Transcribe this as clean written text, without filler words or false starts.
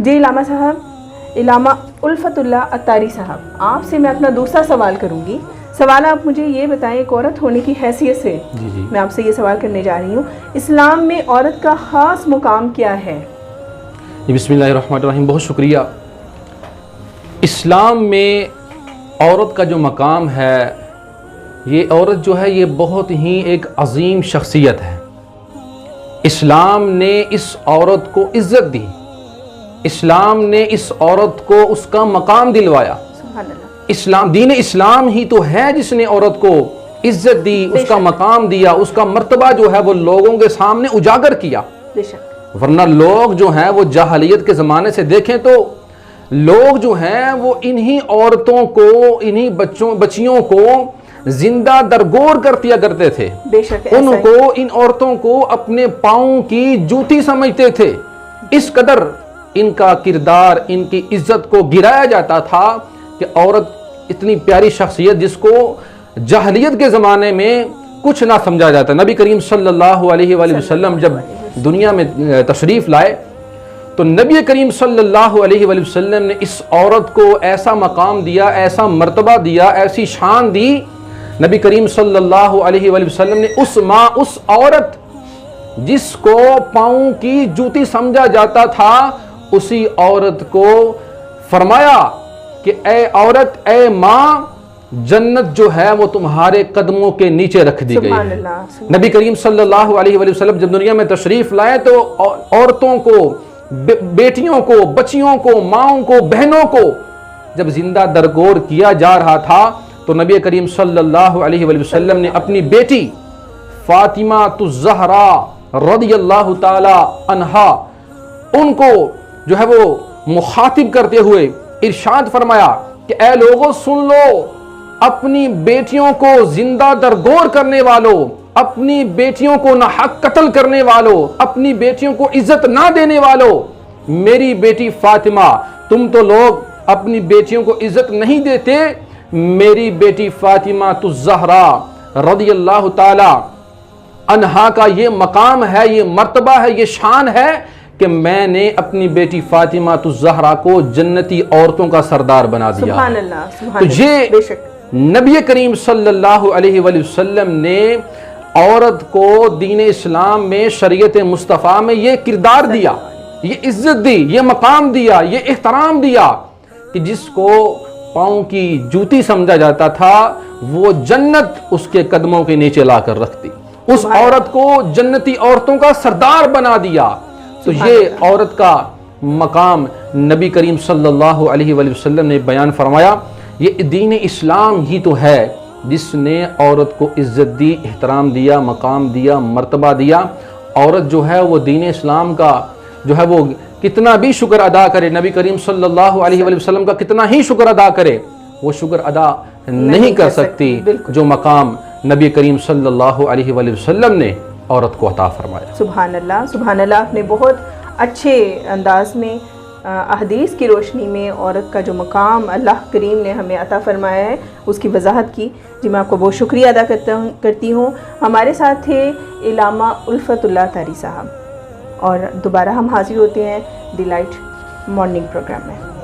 जी इलामा साहब, इलामा उल्फतुल्लाह अत्तारी साहब, आपसे मैं अपना दूसरा सवाल करूंगी। सवाल आप मुझे ये बताएं, एक औरत होने की हैसियत से जी मैं आपसे ये सवाल करने जा रही हूँ, इस्लाम में औरत का ख़ास मुकाम क्या है? बिस्मिल्लाहिर्रहमानिर्रहीम, बहुत शुक्रिया। इस्लाम में औरत का जो मकाम है, ये औरत जो है ये बहुत ही एक अजीम शख्सियत है। इस्लाम ने इस औरत को इज़्ज़त दी, इस्लाम ने इस औरत को उसका मकाम दिलवाया। इस्लाम, दीन इस्लाम ही तो है जिसने औरत को इज्जत दी, उसका मकाम दिया, उसका मर्तबा जो है वो लोगों के सामने उजागर किया। वरना लोग जो हैं वो जाहलियत के ज़माने से देखें तो लोग जो हैं वो इन्हीं औरतों को, इन्हीं बच्चियों को जिंदा दरगोर कर दिया करते थे। उनको, इन औरतों को अपने पाँव की जूती समझते थे। इस कदर इनका किरदार, इनकी इज्जत को गिराया जाता था कि औरत इतनी प्यारी शख्सियत जिसको जाहलियत के ज़माने में कुछ ना समझा जाता। नबी करीम सल्लल्लाहु अलैहि वसल्लम जब दुनिया में तशरीफ़ लाए तो नबी करीम सल्लल्लाहु अलैहि वसल्लम ने इस औरत को ऐसा मकाम दिया, ऐसा मर्तबा दिया, ऐसी शान दी। नबी करीम सल्लल्लाहु अलैहि वसल्लम ने उस औरत जिसको पाँव की जूती समझा जाता था, उसी औरत को फरमाया कि ए औरत, ए माँ, जन्नत जो है वो तुम्हारे कदमों के नीचे रख दी गई है। नबी करीम सल्लल्लाहु अलैहि वसल्लम जब दुनिया में तशरीफ लाए तो औरतों को, बेटियों को, बच्चियों को, माओं को, बहनों को जब जिंदा दरगोर किया जा रहा था तो नबी करीम सल्लल्लाहु अलैहि वसल्लम ने अपनी बेटी फातिमा तुज़्ज़हरा रज़ियल्लाहु ताला अन्हा, उनको जो है वो मुखातिब करते हुए इरशाद फरमाया कि ऐ लोगों सुन लो, अपनी बेटियों को जिंदा दरगोर करने वालों, अपनी बेटियों को ना हक कत्ल करने वालों, अपनी बेटियों को इज्जत ना देने वालों, मेरी बेटी फातिमा, तुम तो लोग अपनी बेटियों को इज्जत नहीं देते, मेरी बेटी फातिमा तुज़्ज़हरा रज़ियल्लाहु ताला अन्हा का ये मकाम है, ये मर्तबा है, ये शान है कि मैंने अपनी बेटी फातिमा तुज़्ज़हरा को जन्नती औरतों का सरदार बना दिया। सुभान अल्लाह, तो ये नबी करीम सल्लल्लाहु अलैहि वसल्लम ने औरत को दीन इस्लाम में, शरीयत मुस्तफ़ा में ये किरदार दिया, ये इज्जत दी, ये मकाम दिया, ये एहतराम दिया कि जिसको पाँव की जूती समझा जाता था वो जन्नत उसके कदमों के नीचे लाकर रखती। उस औरत को जन्नती औरतों का सरदार बना दिया। तो ये औरत का मकाम नबी करीम सल्लल्लाहु अलैहि वसल्लम ने बयान फरमाया। ये दीन इस्लाम ही तो है जिसने औरत को इज्जत दी, एहतराम दिया, मकाम दिया, मर्तबा दिया। औरत जो है वो दीन इस्लाम का जो है वो कितना भी शुक्र अदा करे, नबी करीम सल्लल्लाहु अलैहि वसल्लम का कितना ही शुक्र अदा करे, वो शुक्र अदा नहीं कर सकती जो मकाम नबी करीम सल्लल्लाहु अलैहि वसल्लम ने औरत को अता फरमाया। सुभान अल्लाह, सुभान अल्लाह। आपने बहुत अच्छे अंदाज में अहदीस की रोशनी में औरत का जो मकाम अल्लाह करीम ने हमें अता फरमाया है उसकी वजाहत की। जी मैं आपको बहुत शुक्रिया अदा करती हूँ। हमारे साथ थे इलामा उल्फतुल्लाह अत्तारी साहब, और दोबारा हम हाजिर होते हैं डिलाइट मॉर्निंग प्रोग्राम में।